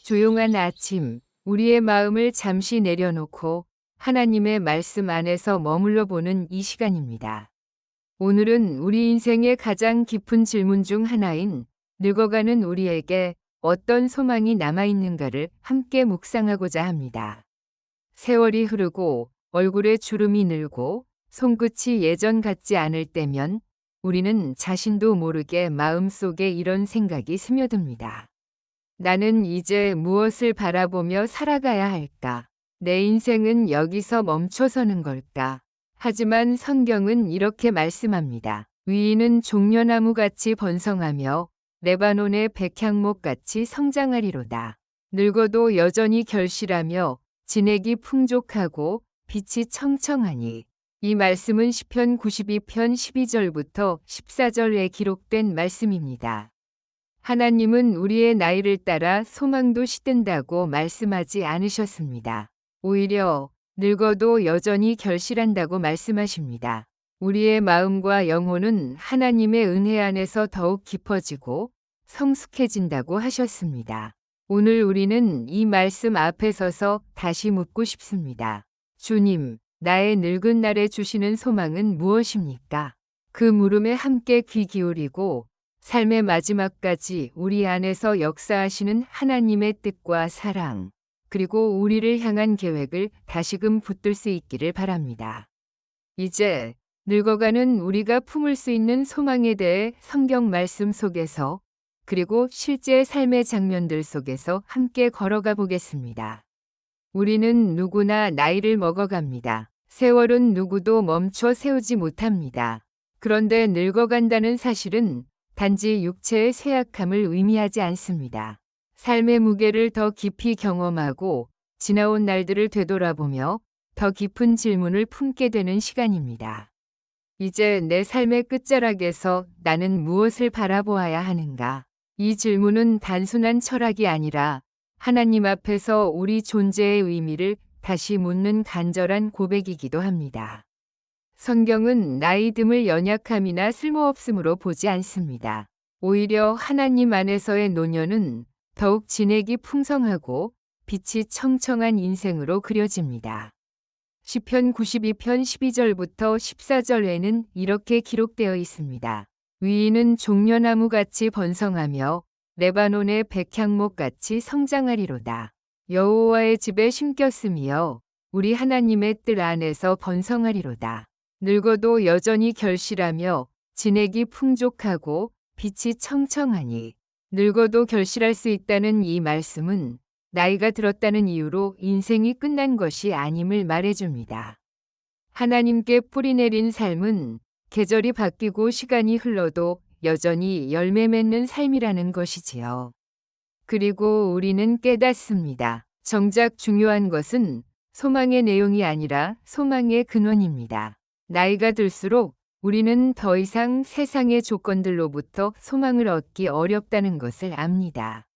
조용한 아침, 우리의 마음을 잠시 내려놓고 하나님의 말씀 안에서 머물러 보는 이 시간입니다. 오늘은 우리 인생의 가장 깊은 질문 중 하나인 늙어가는 우리에게 어떤 소망이 남아있는가를 함께 묵상하고자 합니다. 세월이 흐르고 얼굴에 주름이 늘고 손끝이 예전 같지 않을 때면 우리는 자신도 모르게 마음속에 이런 생각이 스며듭니다. 나는 이제 무엇을 바라보며 살아가야 할까? 내 인생은 여기서 멈춰서는 걸까? 하지만 성경은 이렇게 말씀합니다. 위인은 종려나무같이 번성하며 레바논의 백향목같이 성장하리로다. 늙어도 여전히 결실하며 진액이 풍족하고 빛이 청청하니. 이 말씀은 시편 92편 12절부터 14절에 기록된 말씀입니다. 하나님은 우리의 나이를 따라 소망도 시든다고 말씀하지 않으셨습니다. 오히려 늙어도 여전히 결실한다고 말씀하십니다. 우리의 마음과 영혼은 하나님의 은혜 안에서 더욱 깊어지고 성숙해진다고 하셨습니다. 오늘 우리는 이 말씀 앞에 서서 다시 묻고 싶습니다. 주님, 나의 늙은 날에 주시는 소망은 무엇입니까? 그 물음에 함께 귀 기울이고 삶의 마지막까지 우리 안에서 역사하시는 하나님의 뜻과 사랑, 그리고 우리를 향한 계획을 다시금 붙들 수 있기를 바랍니다. 이제 늙어가는 우리가 품을 수 있는 소망에 대해 성경 말씀 속에서 그리고 실제 삶의 장면들 속에서 함께 걸어가 보겠습니다. 우리는 누구나 나이를 먹어갑니다. 세월은 누구도 멈춰 세우지 못합니다. 그런데 늙어간다는 사실은 단지 육체의 쇠약함을 의미하지 않습니다. 삶의 무게를 더 깊이 경험하고 지나온 날들을 되돌아보며 더 깊은 질문을 품게 되는 시간입니다. 이제 내 삶의 끝자락에서 나는 무엇을 바라보아야 하는가? 이 질문은 단순한 철학이 아니라 하나님 앞에서 우리 존재의 의미를 다시 묻는 간절한 고백이기도 합니다. 성경은 나이 듦을 연약함이나 쓸모없음으로 보지 않습니다. 오히려 하나님 안에서의 노년은 더욱 진액이 풍성하고 빛이 청청한 인생으로 그려집니다. 시편 92편 12절부터 14절에는 이렇게 기록되어 있습니다. 위인은 종려나무같이 번성하며 레바논의 백향목같이 성장하리로다. 여호와의 집에 심겼으며 우리 하나님의 뜰 안에서 번성하리로다. 늙어도 여전히 결실하며 진액이 풍족하고 빛이 청청하니. 늙어도 결실할 수 있다는 이 말씀은 나이가 들었다는 이유로 인생이 끝난 것이 아님을 말해줍니다. 하나님께 뿌리내린 삶은 계절이 바뀌고 시간이 흘러도 여전히 열매 맺는 삶이라는 것이지요. 그리고 우리는 깨닫습니다. 정작 중요한 것은 소망의 내용이 아니라 소망의 근원입니다. 나이가 들수록 우리는 더 이상 세상의 조건들로부터 소망을 얻기 어렵다는 것을 압니다.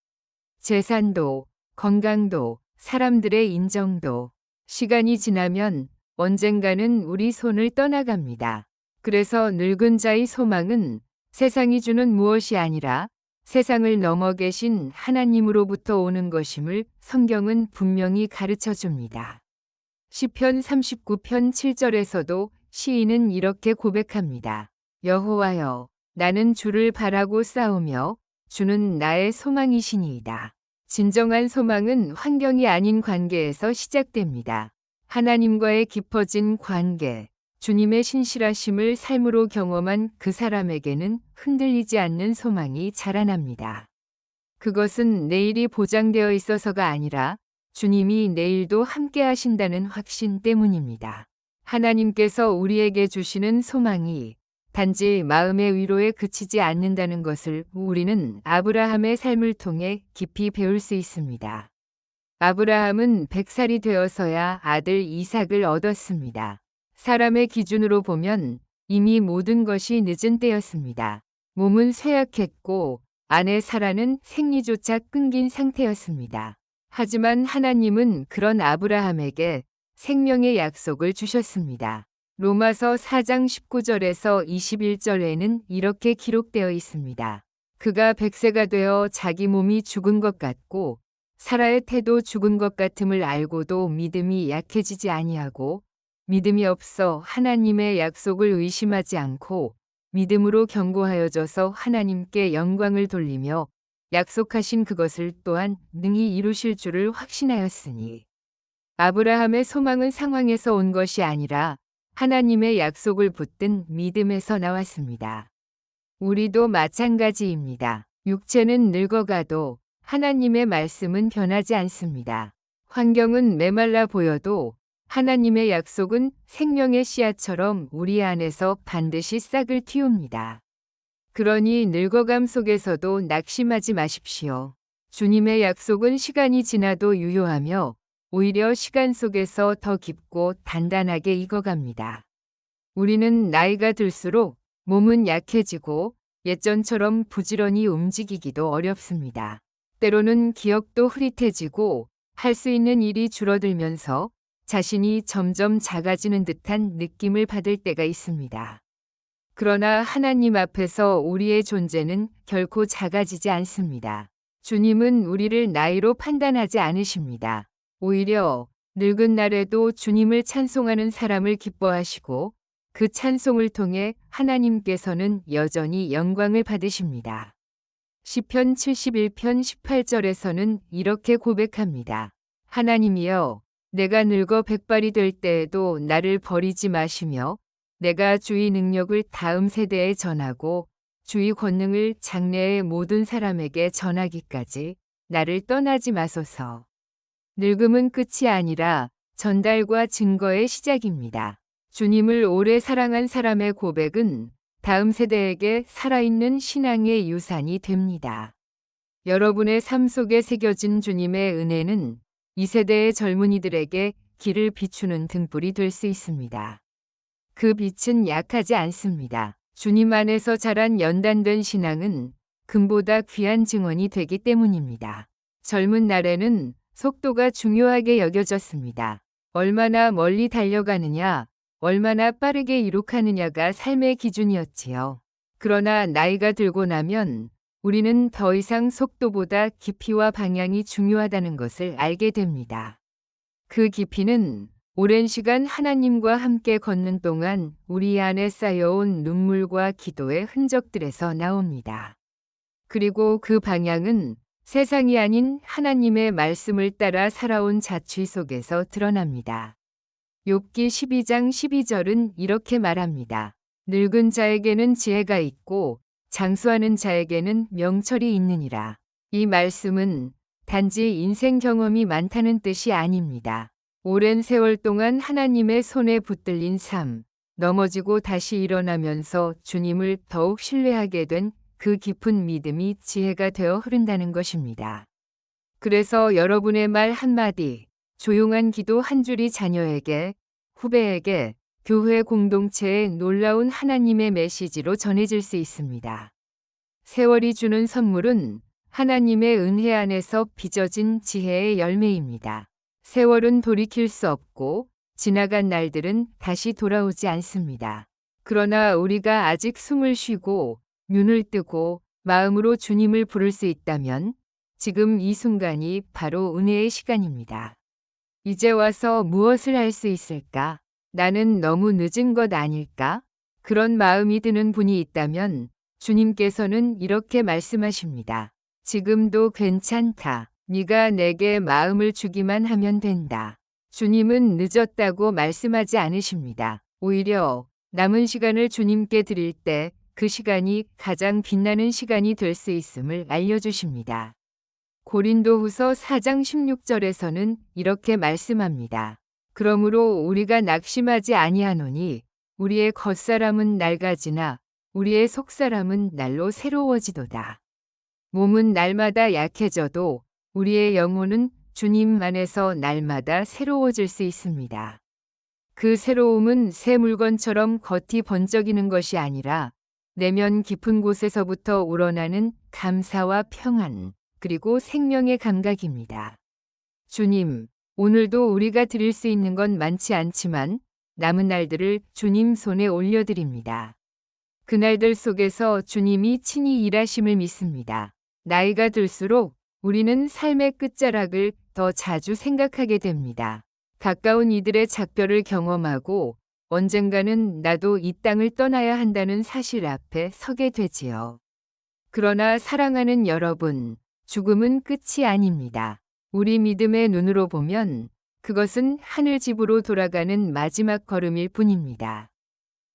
재산도, 건강도, 사람들의 인정도, 시간이 지나면 언젠가는 우리 손을 떠나갑니다. 그래서 늙은 자의 소망은 세상이 주는 무엇이 아니라 세상을 넘어 계신 하나님으로부터 오는 것임을 성경은 분명히 가르쳐 줍니다. 시편 39편 7절에서도 시인은 이렇게 고백합니다. 여호와여, 나는 주를 바라고 싸우며 주는 나의 소망이시니이다. 진정한 소망은 환경이 아닌 관계에서 시작됩니다. 하나님과의 깊어진 관계, 주님의 신실하심을 삶으로 경험한 그 사람에게는 흔들리지 않는 소망이 자라납니다. 그것은 내일이 보장되어 있어서가 아니라 주님이 내일도 함께 하신다는 확신 때문입니다. 하나님께서 우리에게 주시는 소망이 단지 마음의 위로에 그치지 않는다는 것을 우리는 아브라함의 삶을 통해 깊이 배울 수 있습니다. 아브라함은 100살이 되어서야 아들 이삭을 얻었습니다. 사람의 기준으로 보면 이미 모든 것이 늦은 때였습니다. 몸은 쇠약했고 아내 사라는 생리조차 끊긴 상태였습니다. 하지만 하나님은 그런 아브라함에게 생명의 약속을 주셨습니다. 로마서 4장 19절에서 21절에는 이렇게 기록되어 있습니다. 그가 100세가 되어 자기 몸이 죽은 것 같고 사라의 태도 죽은 것 같음을 알고도 믿음이 약해지지 아니하고 믿음이 없어 하나님의 약속을 의심하지 않고 믿음으로 견고하여져서 하나님께 영광을 돌리며 약속하신 그것을 또한 능히 이루실 줄을 확신하였으니 아브라함의 소망은 상황에서 온 것이 아니라 하나님의 약속을 붙든 믿음에서 나왔습니다. 우리도 마찬가지입니다. 육체는 늙어가도 하나님의 말씀은 변하지 않습니다. 환경은 메말라 보여도 하나님의 약속은 생명의 씨앗처럼 우리 안에서 반드시 싹을 틔웁니다. 그러니 늙어감 속에서도 낙심하지 마십시오. 주님의 약속은 시간이 지나도 유효하며 오히려 시간 속에서 더 깊고 단단하게 익어갑니다. 우리는 나이가 들수록 몸은 약해지고 예전처럼 부지런히 움직이기도 어렵습니다. 때로는 기억도 흐릿해지고 할 수 있는 일이 줄어들면서 자신이 점점 작아지는 듯한 느낌을 받을 때가 있습니다. 그러나 하나님 앞에서 우리의 존재는 결코 작아지지 않습니다. 주님은 우리를 나이로 판단하지 않으십니다. 오히려 늙은 날에도 주님을 찬송하는 사람을 기뻐하시고 그 찬송을 통해 하나님께서는 여전히 영광을 받으십니다. 시편 71편 18절에서는 이렇게 고백합니다. 하나님이여, 내가 늙어 백발이 될 때에도 나를 버리지 마시며 내가 주의 능력을 다음 세대에 전하고 주의 권능을 장래의 모든 사람에게 전하기까지 나를 떠나지 마소서. 늙음은 끝이 아니라 전달과 증거의 시작입니다. 주님을 오래 사랑한 사람의 고백은 다음 세대에게 살아있는 신앙의 유산이 됩니다. 여러분의 삶 속에 새겨진 주님의 은혜는 이 세대의 젊은이들에게 길을 비추는 등불이 될 수 있습니다. 그 빛은 약하지 않습니다. 주님 안에서 자란 연단된 신앙은 금보다 귀한 증언이 되기 때문입니다. 젊은 날에는 속도가 중요하게 여겨졌습니다. 얼마나 멀리 달려가느냐, 얼마나 빠르게 이룩하느냐가 삶의 기준이었지요. 그러나 나이가 들고 나면 우리는 더 이상 속도보다 깊이와 방향이 중요하다는 것을 알게 됩니다. 그 깊이는 오랜 시간 하나님과 함께 걷는 동안 우리 안에 쌓여온 눈물과 기도의 흔적들에서 나옵니다. 그리고 그 방향은 세상이 아닌 하나님의 말씀을 따라 살아온 자취 속에서 드러납니다. 욥기 12장 12절은 이렇게 말합니다. 늙은 자에게는 지혜가 있고 장수하는 자에게는 명철이 있느니라. 이 말씀은 단지 인생 경험이 많다는 뜻이 아닙니다. 오랜 세월 동안 하나님의 손에 붙들린 삶, 넘어지고 다시 일어나면서 주님을 더욱 신뢰하게 된 그 깊은 믿음이 지혜가 되어 흐른다는 것입니다. 그래서 여러분의 말 한마디, 조용한 기도 한 줄이 자녀에게, 후배에게, 교회 공동체에 놀라운 하나님의 메시지로 전해질 수 있습니다. 세월이 주는 선물은 하나님의 은혜 안에서 빚어진 지혜의 열매입니다. 세월은 돌이킬 수 없고 지나간 날들은 다시 돌아오지 않습니다. 그러나 우리가 아직 숨을 쉬고 눈을 뜨고 마음으로 주님을 부를 수 있다면 지금 이 순간이 바로 은혜의 시간입니다. 이제 와서 무엇을 할 수 있을까? 나는 너무 늦은 것 아닐까? 그런 마음이 드는 분이 있다면 주님께서는 이렇게 말씀하십니다. 지금도 괜찮다. 네가 내게 마음을 주기만 하면 된다. 주님은 늦었다고 말씀하지 않으십니다. 오히려 남은 시간을 주님께 드릴 때 그 시간이 가장 빛나는 시간이 될 수 있음을 알려주십니다. 고린도후서 4장 16절에서는 이렇게 말씀합니다. 그러므로 우리가 낙심하지 아니하노니 우리의 겉사람은 낡아지나 우리의 속사람은 날로 새로워지도다. 몸은 날마다 약해져도 우리의 영혼은 주님 안에서 날마다 새로워질 수 있습니다. 그 새로움은 새 물건처럼 겉이 번쩍이는 것이 아니라 내면 깊은 곳에서부터 우러나는 감사와 평안, 그리고 생명의 감각입니다. 주님, 오늘도 우리가 드릴 수 있는 건 많지 않지만 남은 날들을 주님 손에 올려드립니다. 그날들 속에서 주님이 친히 일하심을 믿습니다. 나이가 들수록 우리는 삶의 끝자락을 더 자주 생각하게 됩니다. 가까운 이들의 작별을 경험하고 언젠가는 나도 이 땅을 떠나야 한다는 사실 앞에 서게 되지요. 그러나 사랑하는 여러분, 죽음은 끝이 아닙니다. 우리 믿음의 눈으로 보면 그것은 하늘집으로 돌아가는 마지막 걸음일 뿐입니다.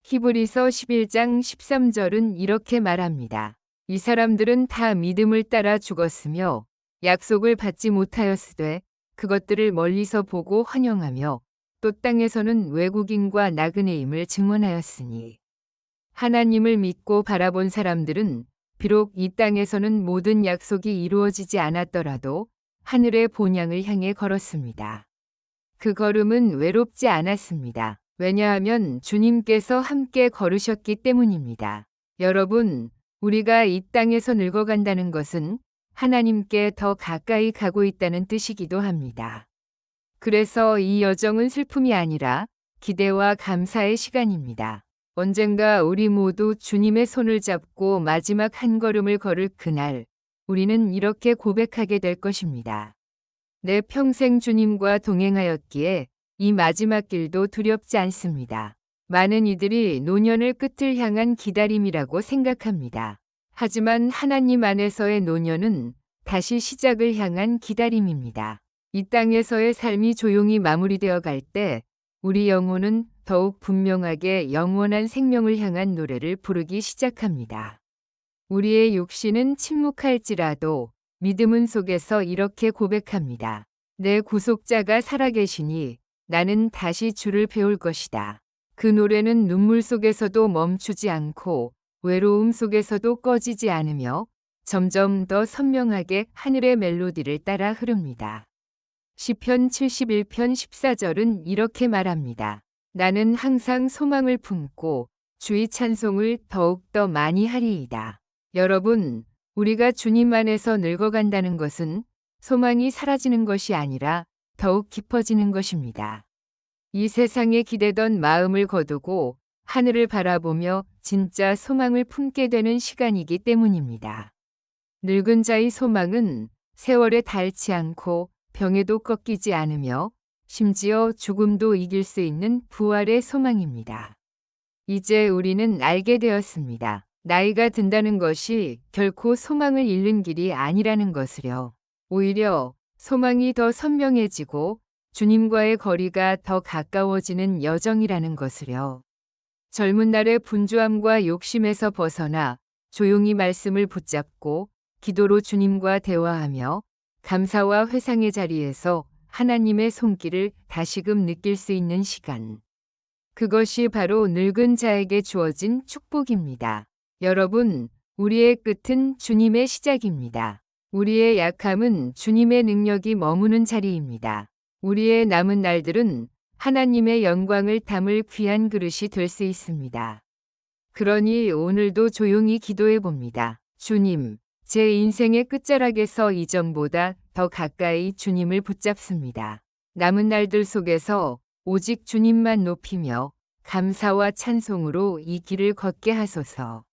히브리서 11장 13절은 이렇게 말합니다. 이 사람들은 다 믿음을 따라 죽었으며 약속을 받지 못하였으되 그것들을 멀리서 보고 환영하며 또 땅에서는 외국인과 나그네임을 증언하였으니 하나님을 믿고 바라본 사람들은 비록 이 땅에서는 모든 약속이 이루어지지 않았더라도 하늘의 본향을 향해 걸었습니다. 그 걸음은 외롭지 않았습니다. 왜냐하면 주님께서 함께 걸으셨기 때문입니다. 여러분, 우리가 이 땅에서 늙어간다는 것은 하나님께 더 가까이 가고 있다는 뜻이기도 합니다. 그래서 이 여정은 슬픔이 아니라 기대와 감사의 시간입니다. 언젠가 우리 모두 주님의 손을 잡고 마지막 한 걸음을 걸을 그날, 우리는 이렇게 고백하게 될 것입니다. 내 평생 주님과 동행하였기에 이 마지막 길도 두렵지 않습니다. 많은 이들이 노년을 끝을 향한 기다림이라고 생각합니다. 하지만 하나님 안에서의 노년은 다시 시작을 향한 기다림입니다. 이 땅에서의 삶이 조용히 마무리되어 갈 때 우리 영혼은 더욱 분명하게 영원한 생명을 향한 노래를 부르기 시작합니다. 우리의 육신은 침묵할지라도 믿음은 속에서 이렇게 고백합니다. 내 구속자가 살아계시니 나는 다시 주를 배울 것이다. 그 노래는 눈물 속에서도 멈추지 않고 외로움 속에서도 꺼지지 않으며 점점 더 선명하게 하늘의 멜로디를 따라 흐릅니다. 시편 71편 14절은 이렇게 말합니다. 나는 항상 소망을 품고 주의 찬송을 더욱더 많이 하리이다. 여러분, 우리가 주님 안에서 늙어간다는 것은 소망이 사라지는 것이 아니라 더욱 깊어지는 것입니다. 이 세상에 기대던 마음을 거두고 하늘을 바라보며 진짜 소망을 품게 되는 시간이기 때문입니다. 늙은 자의 소망은 세월에 닳지 않고 병에도 꺾이지 않으며 심지어 죽음도 이길 수 있는 부활의 소망입니다. 이제 우리는 알게 되었습니다. 나이가 든다는 것이 결코 소망을 잃는 길이 아니라는 것을요. 오히려 소망이 더 선명해지고 주님과의 거리가 더 가까워지는 여정이라는 것을요. 젊은 날의 분주함과 욕심에서 벗어나 조용히 말씀을 붙잡고 기도로 주님과 대화하며 감사와 회상의 자리에서 하나님의 손길을 다시금 느낄 수 있는 시간. 그것이 바로 늙은 자에게 주어진 축복입니다. 여러분, 우리의 끝은 주님의 시작입니다. 우리의 약함은 주님의 능력이 머무는 자리입니다. 우리의 남은 날들은 하나님의 영광을 담을 귀한 그릇이 될 수 있습니다. 그러니 오늘도 조용히 기도해 봅니다. 주님, 제 인생의 끝자락에서 이전보다 더 가까이 주님을 붙잡습니다. 남은 날들 속에서 오직 주님만 높이며 감사와 찬송으로 이 길을 걷게 하소서.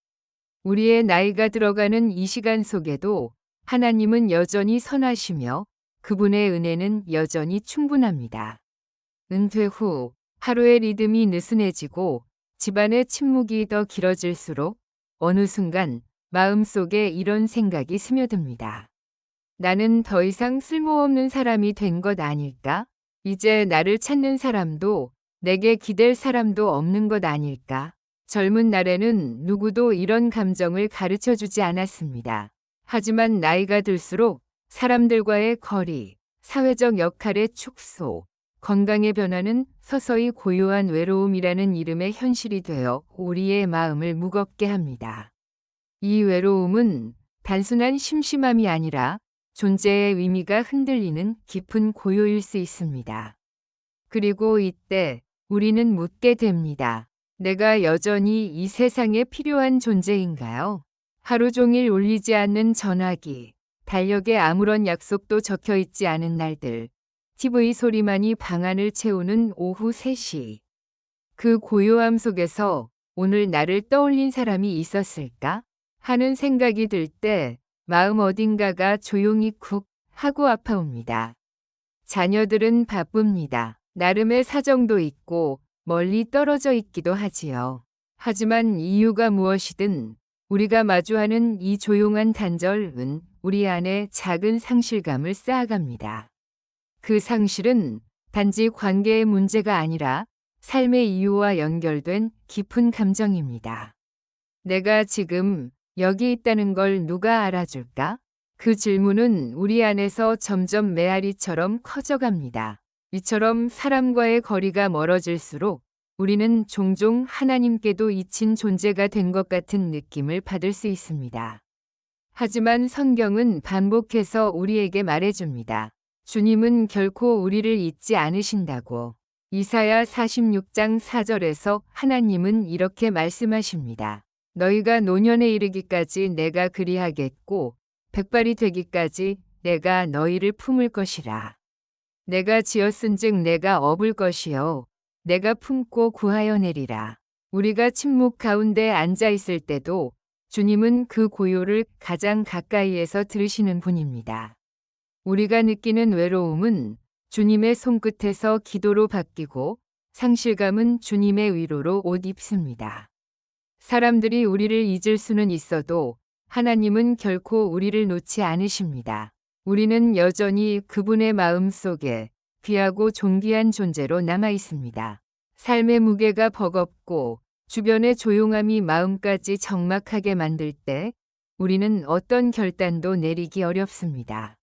우리의 나이가 들어가는 이 시간 속에도 하나님은 여전히 선하시며 그분의 은혜는 여전히 충분합니다. 은퇴 후 하루의 리듬이 느슨해지고 집안의 침묵이 더 길어질수록 어느 순간 마음속에 이런 생각이 스며듭니다. 나는 더 이상 쓸모없는 사람이 된 것 아닐까? 이제 나를 찾는 사람도 내게 기댈 사람도 없는 것 아닐까? 젊은 날에는 누구도 이런 감정을 가르쳐주지 않았습니다. 하지만 나이가 들수록 사람들과의 거리, 사회적 역할의 축소, 건강의 변화는 서서히 고요한 외로움이라는 이름의 현실이 되어 우리의 마음을 무겁게 합니다. 이 외로움은 단순한 심심함이 아니라 존재의 의미가 흔들리는 깊은 고요일 수 있습니다. 그리고 이때 우리는 묻게 됩니다. 내가 여전히 이 세상에 필요한 존재인가요? 하루 종일 울리지 않는 전화기, 달력에 아무런 약속도 적혀 있지 않은 날들, TV 소리만이 방 안을 채우는 오후 3시. 그 고요함 속에서 오늘 나를 떠올린 사람이 있었을까? 하는 생각이 들 때 마음 어딘가가 조용히 쿡 하고 아파옵니다. 자녀들은 바쁩니다. 나름의 사정도 있고 멀리 떨어져 있기도 하지요. 하지만 이유가 무엇이든 우리가 마주하는 이 조용한 단절은 우리 안에 작은 상실감을 쌓아갑니다. 그 상실은 단지 관계의 문제가 아니라 삶의 이유와 연결된 깊은 감정입니다. 내가 지금 여기 있다는 걸 누가 알아줄까? 그 질문은 우리 안에서 점점 메아리처럼 커져갑니다. 이처럼 사람과의 거리가 멀어질수록 우리는 종종 하나님께도 잊힌 존재가 된 것 같은 느낌을 받을 수 있습니다. 하지만 성경은 반복해서 우리에게 말해줍니다. 주님은 결코 우리를 잊지 않으신다고. 이사야 46장 4절에서 하나님은 이렇게 말씀하십니다. 너희가 노년에 이르기까지 내가 그리하겠고 백발이 되기까지 내가 너희를 품을 것이라. 내가 지었은즉 내가 업을 것이요 내가 품고 구하여 내리라. 우리가 침묵 가운데 앉아 있을 때도 주님은 그 고요를 가장 가까이에서 들으시는 분입니다. 우리가 느끼는 외로움은 주님의 손끝에서 기도로 바뀌고 상실감은 주님의 위로로 옷 입습니다. 사람들이 우리를 잊을 수는 있어도 하나님은 결코 우리를 놓지 않으십니다. 우리는 여전히 그분의 마음 속에 귀하고 존귀한 존재로 남아 있습니다. 삶의 무게가 버겁고 주변의 조용함이 마음까지 적막하게 만들 때 우리는 어떤 결단도 내리기 어렵습니다.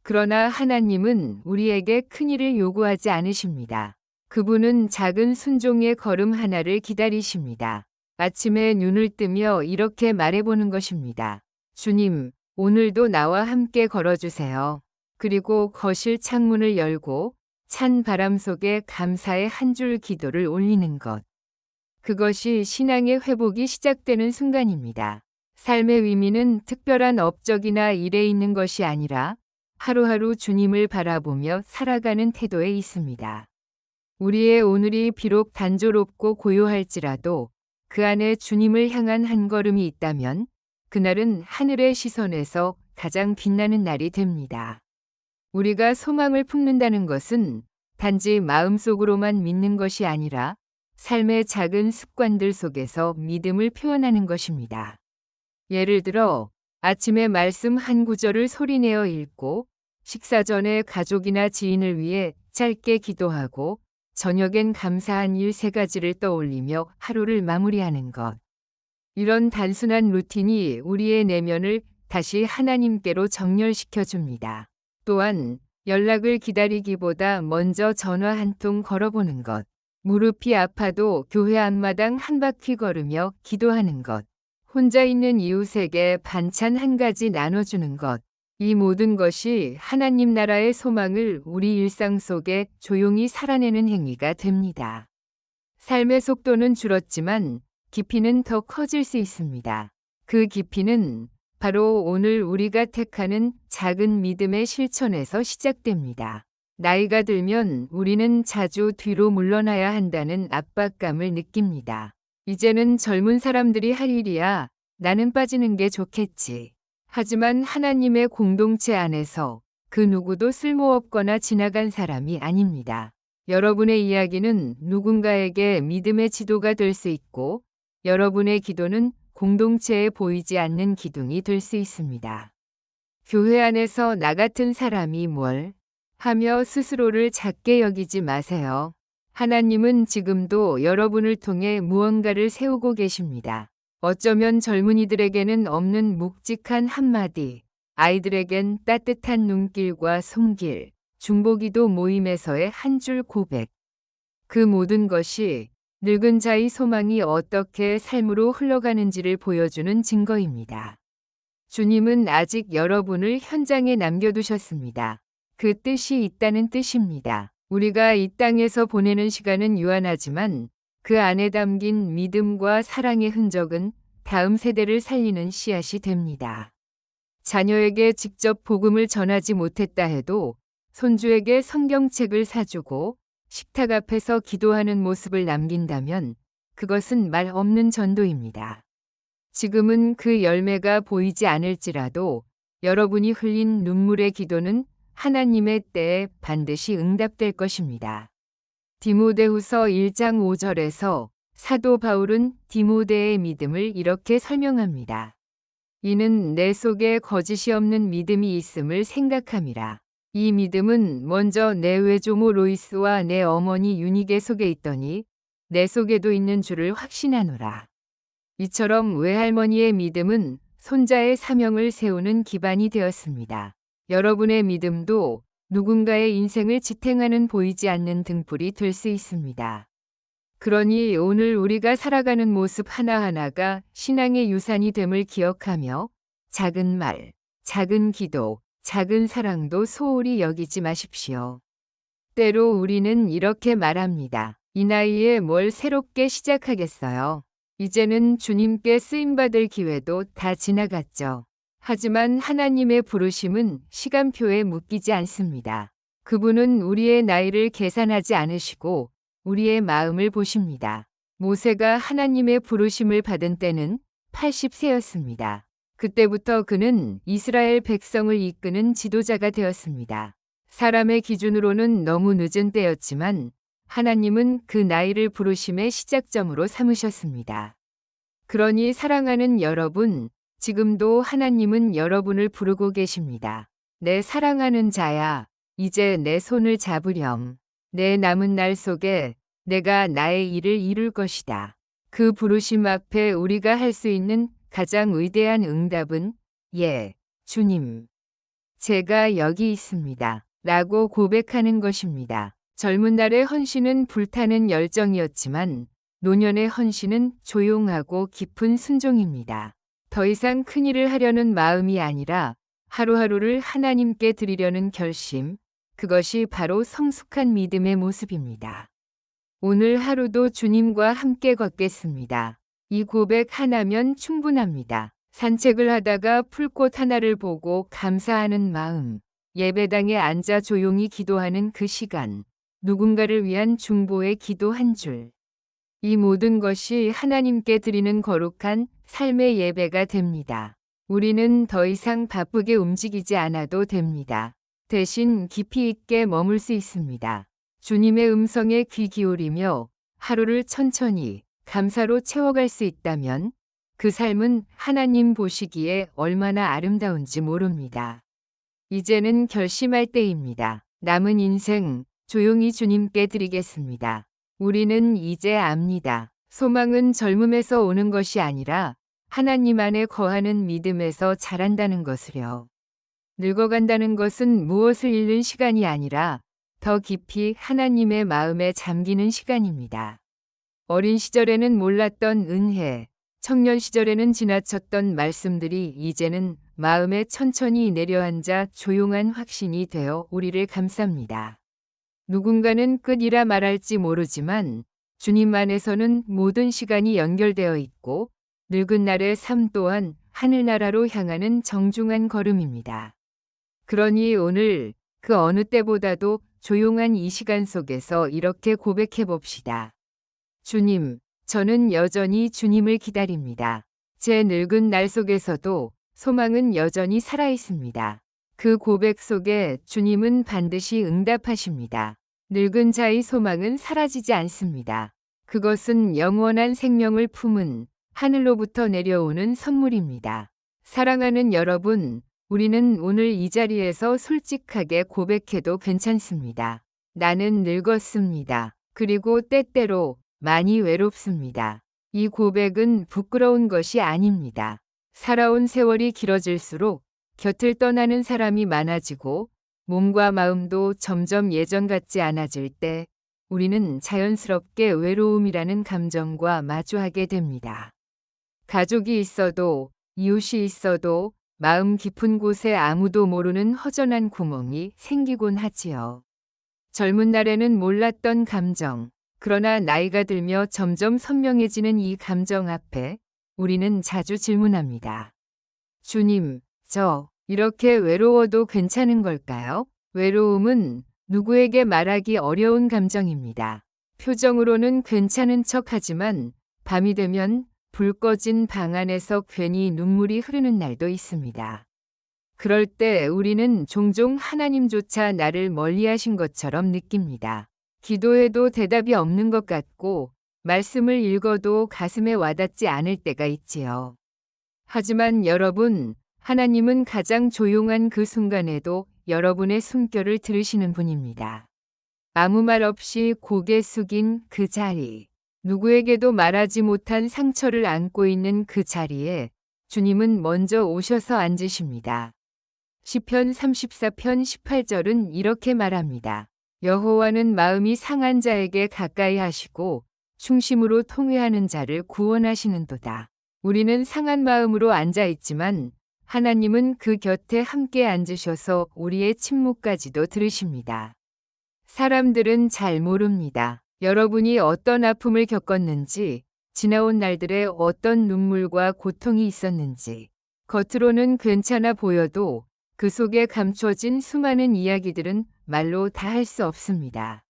그러나 하나님은 우리에게 큰일을 요구하지 않으십니다. 그분은 작은 순종의 걸음 하나를 기다리십니다. 아침에 눈을 뜨며 이렇게 말해보는 것입니다. 주님, 오늘도 나와 함께 걸어주세요. 그리고 거실 창문을 열고 찬 바람 속에 감사의 한 줄 기도를 올리는 것. 그것이 신앙의 회복이 시작되는 순간입니다. 삶의 의미는 특별한 업적이나 일에 있는 것이 아니라 하루하루 주님을 바라보며 살아가는 태도에 있습니다. 우리의 오늘이 비록 단조롭고 고요할지라도 그 안에 주님을 향한 한 걸음이 있다면 그날은 하늘의 시선에서 가장 빛나는 날이 됩니다. 우리가 소망을 품는다는 것은 단지 마음속으로만 믿는 것이 아니라 삶의 작은 습관들 속에서 믿음을 표현하는 것입니다. 예를 들어 아침에 말씀 한 구절을 소리내어 읽고 식사 전에 가족이나 지인을 위해 짧게 기도하고 저녁엔 감사한 일 3가지를 떠올리며 하루를 마무리하는 것. 이런 단순한 루틴이 우리의 내면을 다시 하나님께로 정렬시켜 줍니다. 또한 연락을 기다리기보다 먼저 전화 한 통 걸어보는 것. 무릎이 아파도 교회 앞마당 한 바퀴 걸으며 기도하는 것. 혼자 있는 이웃에게 반찬 1가지 나눠주는 것. 이 모든 것이 하나님 나라의 소망을 우리 일상 속에 조용히 살아내는 행위가 됩니다. 삶의 속도는 줄었지만 깊이는 더 커질 수 있습니다. 그 깊이는 바로 오늘 우리가 택하는 작은 믿음의 실천에서 시작됩니다. 나이가 들면 우리는 자주 뒤로 물러나야 한다는 압박감을 느낍니다. 이제는 젊은 사람들이 할 일이야. 나는 빠지는 게 좋겠지. 하지만 하나님의 공동체 안에서 그 누구도 쓸모없거나 지나간 사람이 아닙니다. 여러분의 이야기는 누군가에게 믿음의 지도가 될 수 있고 여러분의 기도는 공동체에 보이지 않는 기둥이 될 수 있습니다. 교회 안에서 나 같은 사람이 뭘 하며 스스로를 작게 여기지 마세요. 하나님은 지금도 여러분을 통해 무언가를 세우고 계십니다. 어쩌면 젊은이들에게는 없는 묵직한 한마디, 아이들에겐 따뜻한 눈길과 손길, 중보기도 모임에서의 한 줄 고백. 그 모든 것이 늙은 자의 소망이 어떻게 삶으로 흘러가는지를 보여주는 증거입니다. 주님은 아직 여러분을 현장에 남겨두셨습니다. 그 뜻이 있다는 뜻입니다. 우리가 이 땅에서 보내는 시간은 유한하지만 그 안에 담긴 믿음과 사랑의 흔적은 다음 세대를 살리는 씨앗이 됩니다. 자녀에게 직접 복음을 전하지 못했다 해도 손주에게 성경책을 사주고 식탁 앞에서 기도하는 모습을 남긴다면 그것은 말 없는 전도입니다. 지금은 그 열매가 보이지 않을지라도 여러분이 흘린 눈물의 기도는 하나님의 때에 반드시 응답될 것입니다. 디모데후서 1장 5절에서 사도 바울은 디모데의 믿음을 이렇게 설명합니다. 이는 내 속에 거짓이 없는 믿음이 있음을 생각함이라. 이 믿음은 먼저 내 외조모 로이스와 내 어머니 유니게 속에 있더니 내 속에도 있는 줄을 확신하노라. 이처럼 외할머니의 믿음은 손자의 사명을 세우는 기반이 되었습니다. 여러분의 믿음도 누군가의 인생을 지탱하는 보이지 않는 등불이 될 수 있습니다. 그러니 오늘 우리가 살아가는 모습 하나하나가 신앙의 유산이 됨을 기억하며 작은 말, 작은 기도, 작은 사랑도 소홀히 여기지 마십시오. 때로 우리는 이렇게 말합니다. 이 나이에 뭘 새롭게 시작하겠어요. 이제는 주님께 쓰임받을 기회도 다 지나갔죠. 하지만 하나님의 부르심은 시간표에 묶이지 않습니다. 그분은 우리의 나이를 계산하지 않으시고 우리의 마음을 보십니다. 모세가 하나님의 부르심을 받은 때는 80세였습니다. 그때부터 그는 이스라엘 백성을 이끄는 지도자가 되었습니다. 사람의 기준으로는 너무 늦은 때였지만 하나님은 그 나이를 부르심의 시작점으로 삼으셨습니다. 그러니 사랑하는 여러분, 지금도 하나님은 여러분을 부르고 계십니다. 내 사랑하는 자야, 이제 내 손을 잡으렴. 내 남은 날 속에 내가 나의 일을 이룰 것이다. 그 부르심 앞에 우리가 할 수 있는 가장 위대한 응답은 예, 주님. 제가 여기 있습니다. 라고 고백하는 것입니다. 젊은 날의 헌신은 불타는 열정이었지만 노년의 헌신은 조용하고 깊은 순종입니다. 더 이상 큰일을 하려는 마음이 아니라 하루하루를 하나님께 드리려는 결심, 그것이 바로 성숙한 믿음의 모습입니다. 오늘 하루도 주님과 함께 걷겠습니다. 이 고백 하나면 충분합니다. 산책을 하다가 풀꽃 하나를 보고 감사하는 마음, 예배당에 앉아 조용히 기도하는 그 시간, 누군가를 위한 중보의 기도 한 줄. 이 모든 것이 하나님께 드리는 거룩한 삶의 예배가 됩니다. 우리는 더 이상 바쁘게 움직이지 않아도 됩니다. 대신 깊이 있게 머물 수 있습니다. 주님의 음성에 귀 기울이며 하루를 천천히 감사로 채워갈 수 있다면 그 삶은 하나님 보시기에 얼마나 아름다운지 모릅니다. 이제는 결심할 때입니다. 남은 인생 조용히 주님께 드리겠습니다. 우리는 이제 압니다. 소망은 젊음에서 오는 것이 아니라 하나님 안에 거하는 믿음에서 자란다는 것을요. 늙어간다는 것은 무엇을 잃는 시간이 아니라 더 깊이 하나님의 마음에 잠기는 시간입니다. 어린 시절에는 몰랐던 은혜, 청년 시절에는 지나쳤던 말씀들이 이제는 마음에 천천히 내려앉아 조용한 확신이 되어 우리를 감쌉니다. 누군가는 끝이라 말할지 모르지만 주님 안에서는 모든 시간이 연결되어 있고 늙은 날의 삶 또한 하늘나라로 향하는 정중한 걸음입니다. 그러니 오늘 그 어느 때보다도 조용한 이 시간 속에서 이렇게 고백해 봅시다. 주님, 저는 여전히 주님을 기다립니다. 제 늙은 날 속에서도 소망은 여전히 살아 있습니다. 그 고백 속에 주님은 반드시 응답하십니다. 늙은 자의 소망은 사라지지 않습니다. 그것은 영원한 생명을 품은 하늘로부터 내려오는 선물입니다. 사랑하는 여러분, 우리는 오늘 이 자리에서 솔직하게 고백해도 괜찮습니다. 나는 늙었습니다. 그리고 때때로 많이 외롭습니다. 이 고백은 부끄러운 것이 아닙니다. 살아온 세월이 길어질수록 곁을 떠나는 사람이 많아지고 몸과 마음도 점점 예전 같지 않아질 때 우리는 자연스럽게 외로움이라는 감정과 마주하게 됩니다. 가족이 있어도 이웃이 있어도 마음 깊은 곳에 아무도 모르는 허전한 구멍이 생기곤 하지요. 젊은 날에는 몰랐던 감정, 그러나 나이가 들며 점점 선명해지는 이 감정 앞에 우리는 자주 질문합니다. 주님, 저 이렇게 외로워도 괜찮은 걸까요? 외로움은 누구에게 말하기 어려운 감정입니다. 표정으로는 괜찮은 척하지만 밤이 되면 불 꺼진 방 안에서 괜히 눈물이 흐르는 날도 있습니다. 그럴 때 우리는 종종 하나님조차 나를 멀리하신 것처럼 느낍니다. 기도해도 대답이 없는 것 같고 말씀을 읽어도 가슴에 와닿지 않을 때가 있지요. 하지만 여러분, 하나님은 가장 조용한 그 순간에도 여러분의 숨결을 들으시는 분입니다. 아무 말 없이 고개 숙인 그 자리, 누구에게도 말하지 못한 상처를 안고 있는 그 자리에 주님은 먼저 오셔서 앉으십니다. 시편 34편 18절은 이렇게 말합니다. 여호와는 마음이 상한 자에게 가까이 하시고 충심으로 통회하는 자를 구원하시는도다. 우리는 상한 마음으로 앉아 있지만 하나님은 그 곁에 함께 앉으셔서 우리의 침묵까지도 들으십니다. 사람들은 잘 모릅니다. 여러분이 어떤 아픔을 겪었는지, 지나온 날들에 어떤 눈물과 고통이 있었는지, 겉으로는 괜찮아 보여도 그 속에 감춰진 수많은 이야기들은 말로 다 할 수 없습니다.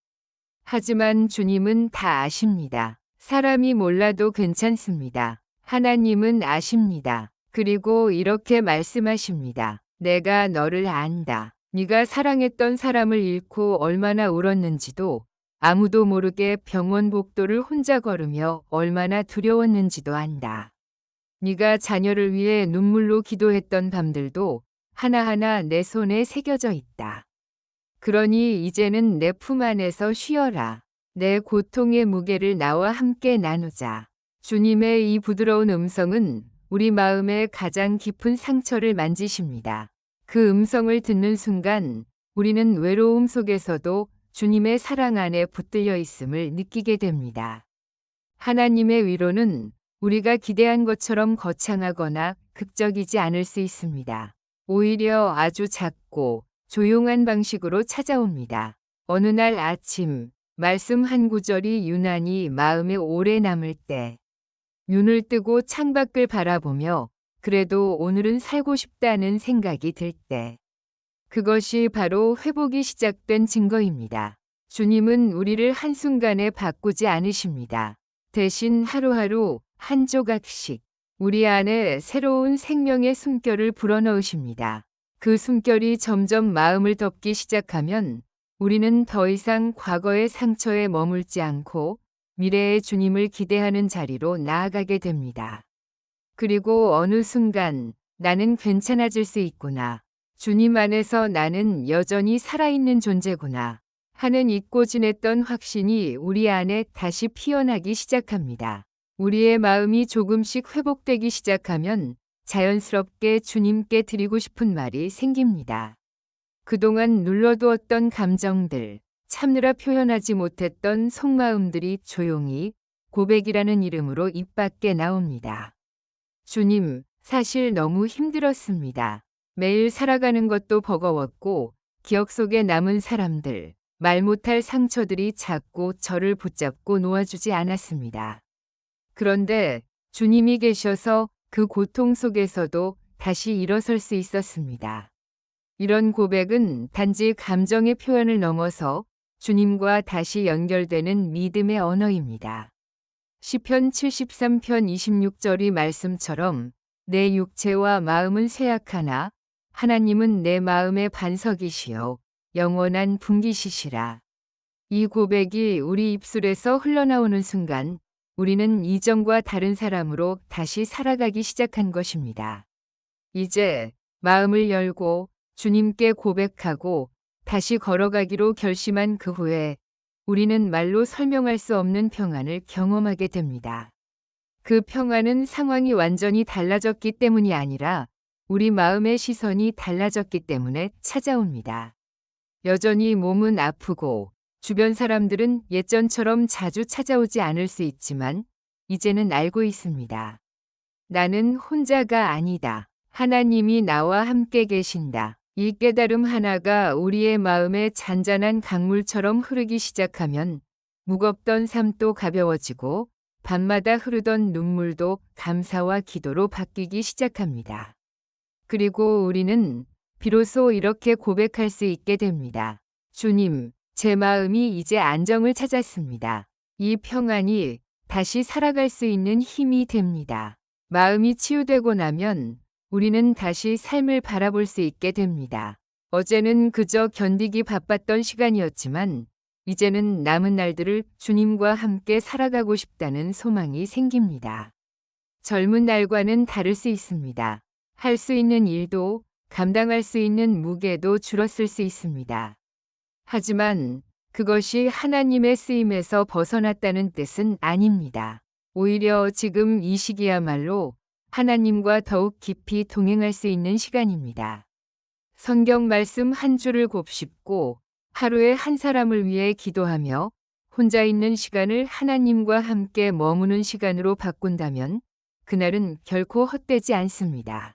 하지만 주님은 다 아십니다. 사람이 몰라도 괜찮습니다. 하나님은 아십니다. 그리고 이렇게 말씀하십니다. 내가 너를 안다. 네가 사랑했던 사람을 잃고 얼마나 울었는지도, 아무도 모르게 병원 복도를 혼자 걸으며 얼마나 두려웠는지도 안다. 네가 자녀를 위해 눈물로 기도했던 밤들도 하나하나 내 손에 새겨져 있다. 그러니 이제는 내 품 안에서 쉬어라. 내 고통의 무게를 나와 함께 나누자. 주님의 이 부드러운 음성은 우리 마음의 가장 깊은 상처를 만지십니다. 그 음성을 듣는 순간 우리는 외로움 속에서도 주님의 사랑 안에 붙들려 있음을 느끼게 됩니다. 하나님의 위로는 우리가 기대한 것처럼 거창하거나 극적이지 않을 수 있습니다. 오히려 아주 작고 조용한 방식으로 찾아옵니다. 어느 날 아침, 말씀 한 구절이 유난히 마음에 오래 남을 때, 눈을 뜨고 창밖을 바라보며 그래도 오늘은 살고 싶다는 생각이 들 때, 그것이 바로 회복이 시작된 증거입니다. 주님은 우리를 한순간에 바꾸지 않으십니다. 대신 하루하루 한 조각씩 우리 안에 새로운 생명의 숨결을 불어넣으십니다. 그 숨결이 점점 마음을 덮기 시작하면 우리는 더 이상 과거의 상처에 머물지 않고 미래의 주님을 기대하는 자리로 나아가게 됩니다. 그리고 어느 순간 나는 괜찮아질 수 있구나. 주님 안에서 나는 여전히 살아있는 존재구나 하는 잊고 지냈던 확신이 우리 안에 다시 피어나기 시작합니다. 우리의 마음이 조금씩 회복되기 시작하면 자연스럽게 주님께 드리고 싶은 말이 생깁니다. 그동안 눌러두었던 감정들, 참느라 표현하지 못했던 속마음들이 조용히 고백이라는 이름으로 입 밖에 나옵니다. 주님, 사실 너무 힘들었습니다. 매일 살아가는 것도 버거웠고 기억 속에 남은 사람들, 말 못할 상처들이 자꾸 저를 붙잡고 놓아주지 않았습니다. 그런데 주님이 계셔서 그 고통 속에서도 다시 일어설 수 있었습니다. 이런 고백은 단지 감정의 표현을 넘어서 주님과 다시 연결되는 믿음의 언어입니다. 시편 73편 26절의 말씀처럼 내 육체와 마음은 쇠약하나 하나님은 내 마음의 반석이시요 영원한 분기시시라. 이 고백이 우리 입술에서 흘러나오는 순간 우리는 이전과 다른 사람으로 다시 살아가기 시작한 것입니다. 이제 마음을 열고 주님께 고백하고 다시 걸어가기로 결심한 그 후에 우리는 말로 설명할 수 없는 평안을 경험하게 됩니다. 그 평안은 상황이 완전히 달라졌기 때문이 아니라 우리 마음의 시선이 달라졌기 때문에 찾아옵니다. 여전히 몸은 아프고 주변 사람들은 예전처럼 자주 찾아오지 않을 수 있지만 이제는 알고 있습니다. 나는 혼자가 아니다. 하나님이 나와 함께 계신다. 이 깨달음 하나가 우리의 마음에 잔잔한 강물처럼 흐르기 시작하면 무겁던 삶도 가벼워지고 밤마다 흐르던 눈물도 감사와 기도로 바뀌기 시작합니다. 그리고 우리는 비로소 이렇게 고백할 수 있게 됩니다. 주님, 제 마음이 이제 안정을 찾았습니다. 이 평안이 다시 살아갈 수 있는 힘이 됩니다. 마음이 치유되고 나면 우리는 다시 삶을 바라볼 수 있게 됩니다. 어제는 그저 견디기 바빴던 시간이었지만 이제는 남은 날들을 주님과 함께 살아가고 싶다는 소망이 생깁니다. 젊은 날과는 다를 수 있습니다. 할 수 있는 일도 감당할 수 있는 무게도 줄었을 수 있습니다. 하지만 그것이 하나님의 쓰임에서 벗어났다는 뜻은 아닙니다. 오히려 지금 이 시기야말로 하나님과 더욱 깊이 동행할 수 있는 시간입니다. 성경 말씀 한 줄을 곱씹고 하루에 한 사람을 위해 기도하며 혼자 있는 시간을 하나님과 함께 머무는 시간으로 바꾼다면 그날은 결코 헛되지 않습니다.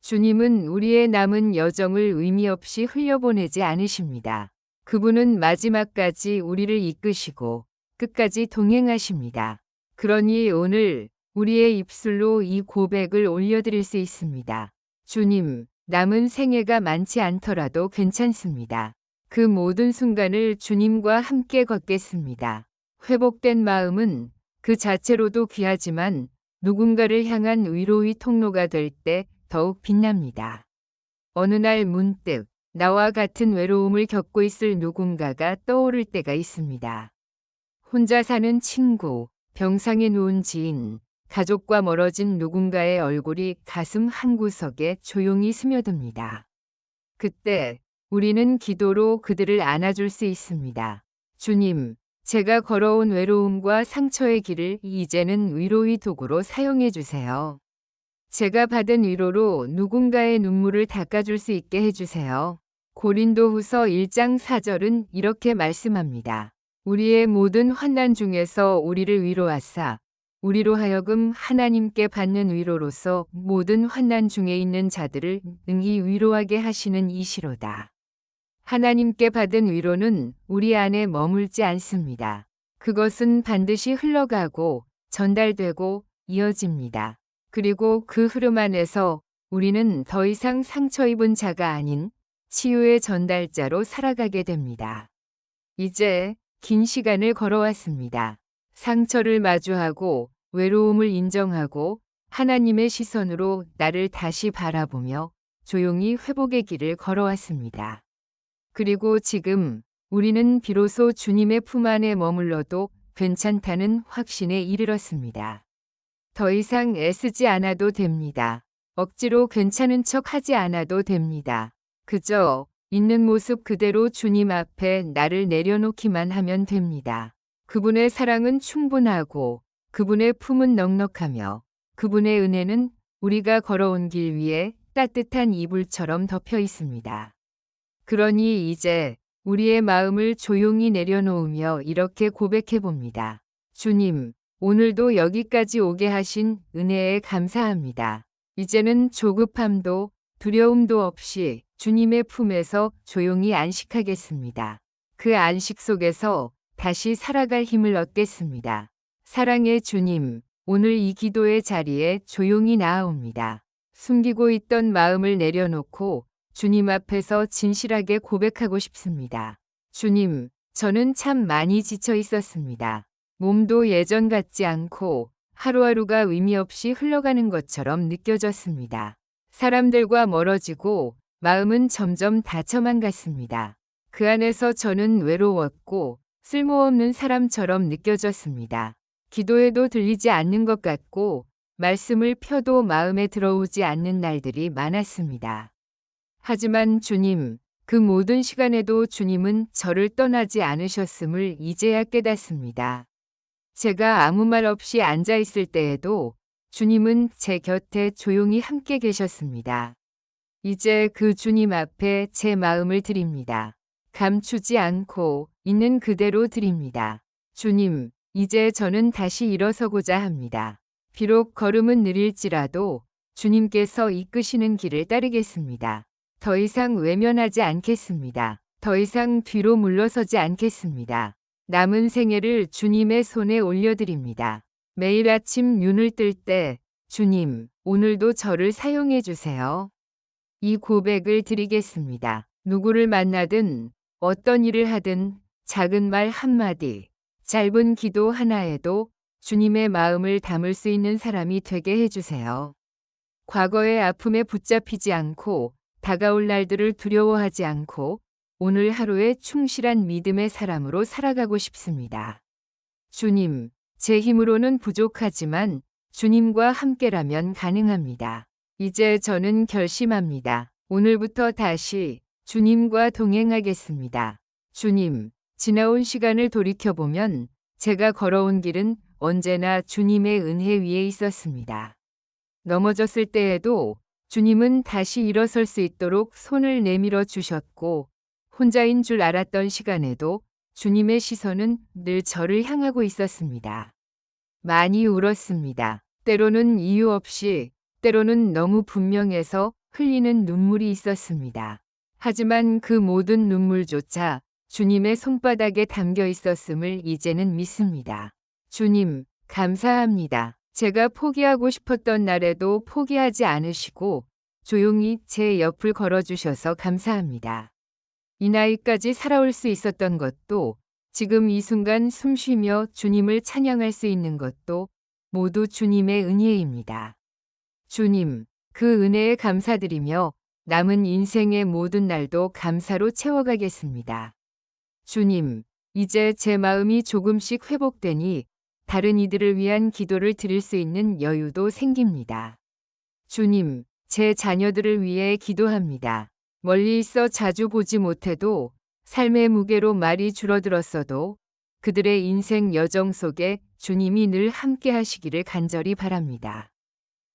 주님은 우리의 남은 여정을 의미 없이 흘려보내지 않으십니다. 그분은 마지막까지 우리를 이끄시고 끝까지 동행하십니다. 그러니 오늘 우리의 입술로 이 고백을 올려드릴 수 있습니다. 주님, 남은 생애가 많지 않더라도 괜찮습니다. 그 모든 순간을 주님과 함께 걷겠습니다. 회복된 마음은 그 자체로도 귀하지만 누군가를 향한 위로의 통로가 될 때 더욱 빛납니다. 어느 날 문득 나와 같은 외로움을 겪고 있을 누군가가 떠오를 때가 있습니다. 혼자 사는 친구, 병상에 누운 지인, 가족과 멀어진 누군가의 얼굴이 가슴 한구석에 조용히 스며듭니다. 그때 우리는 기도로 그들을 안아줄 수 있습니다. 주님, 제가 걸어온 외로움과 상처의 길을 이제는 위로의 도구로 사용해 주세요. 제가 받은 위로로 누군가의 눈물을 닦아줄 수 있게 해주세요. 고린도후서 1장 4절은 이렇게 말씀합니다. 우리의 모든 환난 중에서 우리를 위로하사 우리로 하여금 하나님께 받는 위로로서 모든 환난 중에 있는 자들을 능히 위로하게 하시는 이시로다. 하나님께 받은 위로는 우리 안에 머물지 않습니다. 그것은 반드시 흘러가고 전달되고 이어집니다. 그리고 그 흐름 안에서 우리는 더 이상 상처 입은 자가 아닌 치유의 전달자로 살아가게 됩니다. 이제 긴 시간을 걸어왔습니다. 상처를 마주하고 외로움을 인정하고 하나님의 시선으로 나를 다시 바라보며 조용히 회복의 길을 걸어왔습니다. 그리고 지금 우리는 비로소 주님의 품 안에 머물러도 괜찮다는 확신에 이르렀습니다. 더 이상 애쓰지 않아도 됩니다. 억지로 괜찮은 척 하지 않아도 됩니다. 그저 있는 모습 그대로 주님 앞에 나를 내려놓기만 하면 됩니다. 그분의 사랑은 충분하고 그분의 품은 넉넉하며 그분의 은혜는 우리가 걸어온 길 위에 따뜻한 이불처럼 덮여 있습니다. 그러니 이제 우리의 마음을 조용히 내려놓으며 이렇게 고백해 봅니다. 주님, 오늘도 여기까지 오게 하신 은혜에 감사합니다. 이제는 조급함도 두려움도 없이 주님의 품에서 조용히 안식하겠습니다. 그 안식 속에서 다시 살아갈 힘을 얻겠습니다. 사랑의 주님, 오늘 이 기도의 자리에 조용히 나아옵니다. 숨기고 있던 마음을 내려놓고 주님 앞에서 진실하게 고백하고 싶습니다. 주님, 저는 참 많이 지쳐 있었습니다. 몸도 예전 같지 않고 하루하루가 의미 없이 흘러가는 것처럼 느껴졌습니다. 사람들과 멀어지고 마음은 점점 닫혀만 갔습니다. 그 안에서 저는 외로웠고 쓸모없는 사람처럼 느껴졌습니다. 기도해도 들리지 않는 것 같고 말씀을 펴도 마음에 들어오지 않는 날들이 많았습니다. 하지만 주님, 그 모든 시간에도 주님은 저를 떠나지 않으셨음을 이제야 깨닫습니다. 제가 아무 말 없이 앉아 있을 때에도 주님은 제 곁에 조용히 함께 계셨습니다. 이제 그 주님 앞에 제 마음을 드립니다. 감추지 않고 있는 그대로 드립니다. 주님, 이제 저는 다시 일어서고자 합니다. 비록 걸음은 느릴지라도 주님께서 이끄시는 길을 따르겠습니다. 더 이상 외면하지 않겠습니다. 더 이상 뒤로 물러서지 않겠습니다. 남은 생애를 주님의 손에 올려드립니다. 매일 아침 눈을 뜰 때 주님, 오늘도 저를 사용해 주세요. 이 고백을 드리겠습니다. 누구를 만나든 어떤 일을 하든 작은 말 한마디, 짧은 기도 하나에도 주님의 마음을 담을 수 있는 사람이 되게 해주세요. 과거의 아픔에 붙잡히지 않고 다가올 날들을 두려워하지 않고 오늘 하루에 충실한 믿음의 사람으로 살아가고 싶습니다. 주님, 제 힘으로는 부족하지만 주님과 함께라면 가능합니다. 이제 저는 결심합니다. 오늘부터 다시 주님과 동행하겠습니다. 주님, 지나온 시간을 돌이켜보면 제가 걸어온 길은 언제나 주님의 은혜 위에 있었습니다. 넘어졌을 때에도 주님은 다시 일어설 수 있도록 손을 내밀어 주셨고, 혼자인 줄 알았던 시간에도 주님의 시선은 늘 저를 향하고 있었습니다. 많이 울었습니다. 때로는 이유 없이, 때로는 너무 분명해서 흘리는 눈물이 있었습니다. 하지만 그 모든 눈물조차 주님의 손바닥에 담겨 있었음을 이제는 믿습니다. 주님, 감사합니다. 제가 포기하고 싶었던 날에도 포기하지 않으시고 조용히 제 옆을 걸어주셔서 감사합니다. 이 나이까지 살아올 수 있었던 것도, 지금 이 순간 숨 쉬며 주님을 찬양할 수 있는 것도 모두 주님의 은혜입니다. 주님, 그 은혜에 감사드리며 남은 인생의 모든 날도 감사로 채워가겠습니다. 주님, 이제 제 마음이 조금씩 회복되니 다른 이들을 위한 기도를 드릴 수 있는 여유도 생깁니다. 주님, 제 자녀들을 위해 기도합니다. 멀리 있어 자주 보지 못해도, 삶의 무게로 말이 줄어들었어도 그들의 인생 여정 속에 주님이 늘 함께 하시기를 간절히 바랍니다.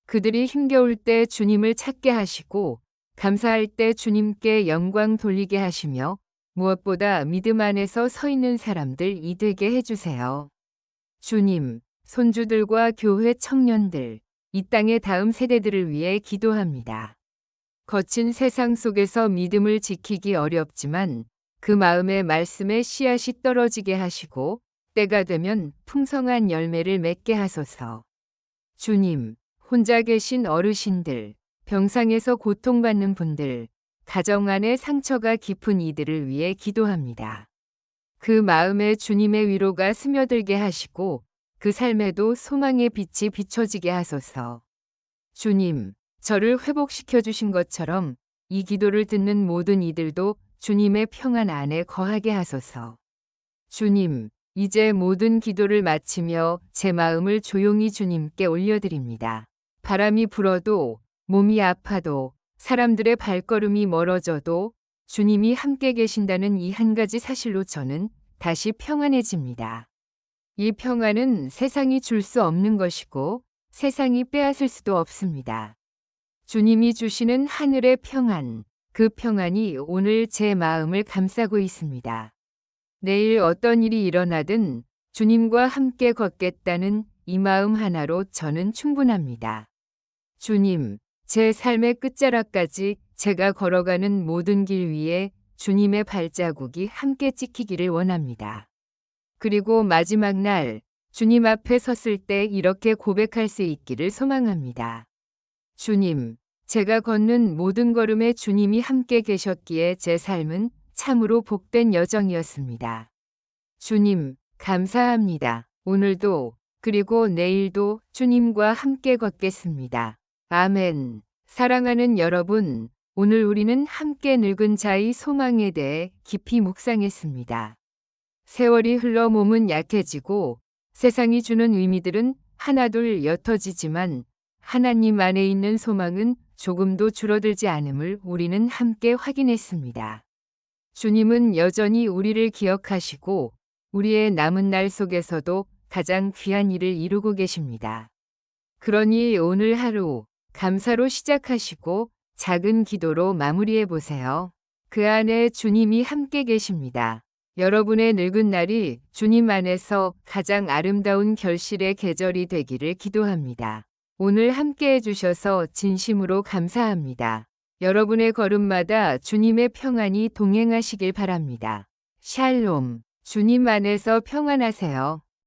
그들이 힘겨울 때 주님을 찾게 하시고, 감사할 때 주님께 영광 돌리게 하시며, 무엇보다 믿음 안에서 서 있는 사람들 되게 해주세요. 주님, 손주들과 교회 청년들, 이 땅의 다음 세대들을 위해 기도합니다. 거친 세상 속에서 믿음을 지키기 어렵지만 그 마음의 말씀에 씨앗이 떨어지게 하시고 때가 되면 풍성한 열매를 맺게 하소서. 주님, 혼자 계신 어르신들, 병상에서 고통받는 분들, 가정 안에 상처가 깊은 이들을 위해 기도합니다. 그 마음에 주님의 위로가 스며들게 하시고 그 삶에도 소망의 빛이 비춰지게 하소서. 주님, 저를 회복시켜 주신 것처럼 이 기도를 듣는 모든 이들도 주님의 평안 안에 거하게 하소서. 주님, 이제 모든 기도를 마치며 제 마음을 조용히 주님께 올려드립니다. 바람이 불어도, 몸이 아파도, 사람들의 발걸음이 멀어져도 주님이 함께 계신다는 이 한 가지 사실로 저는 다시 평안해집니다. 이 평안은 세상이 줄 수 없는 것이고 세상이 빼앗을 수도 없습니다. 주님이 주시는 하늘의 평안, 그 평안이 오늘 제 마음을 감싸고 있습니다. 내일 어떤 일이 일어나든 주님과 함께 걷겠다는 이 마음 하나로 저는 충분합니다. 주님, 제 삶의 끝자락까지 제가 걸어가는 모든 길 위에 주님의 발자국이 함께 찍히기를 원합니다. 그리고 마지막 날 주님 앞에 섰을 때 이렇게 고백할 수 있기를 소망합니다. 주님, 제가 걷는 모든 걸음에 주님이 함께 계셨기에 제 삶은 참으로 복된 여정이었습니다. 주님, 감사합니다. 오늘도 그리고 내일도 주님과 함께 걷겠습니다. 아멘. 사랑하는 여러분, 오늘 우리는 함께 늙은 자의 소망에 대해 깊이 묵상했습니다. 세월이 흘러 몸은 약해지고 세상이 주는 의미들은 하나둘 옅어지지만 하나님 안에 있는 소망은 조금도 줄어들지 않음을 우리는 함께 확인했습니다. 주님은 여전히 우리를 기억하시고 우리의 남은 날 속에서도 가장 귀한 일을 이루고 계십니다. 그러니 오늘 하루 감사로 시작하시고 작은 기도로 마무리해 보세요. 그 안에 주님이 함께 계십니다. 여러분의 늙은 날이 주님 안에서 가장 아름다운 결실의 계절이 되기를 기도합니다. 오늘 함께 해주셔서 진심으로 감사합니다. 여러분의 걸음마다 주님의 평안이 동행하시길 바랍니다. 샬롬, 주님 안에서 평안하세요.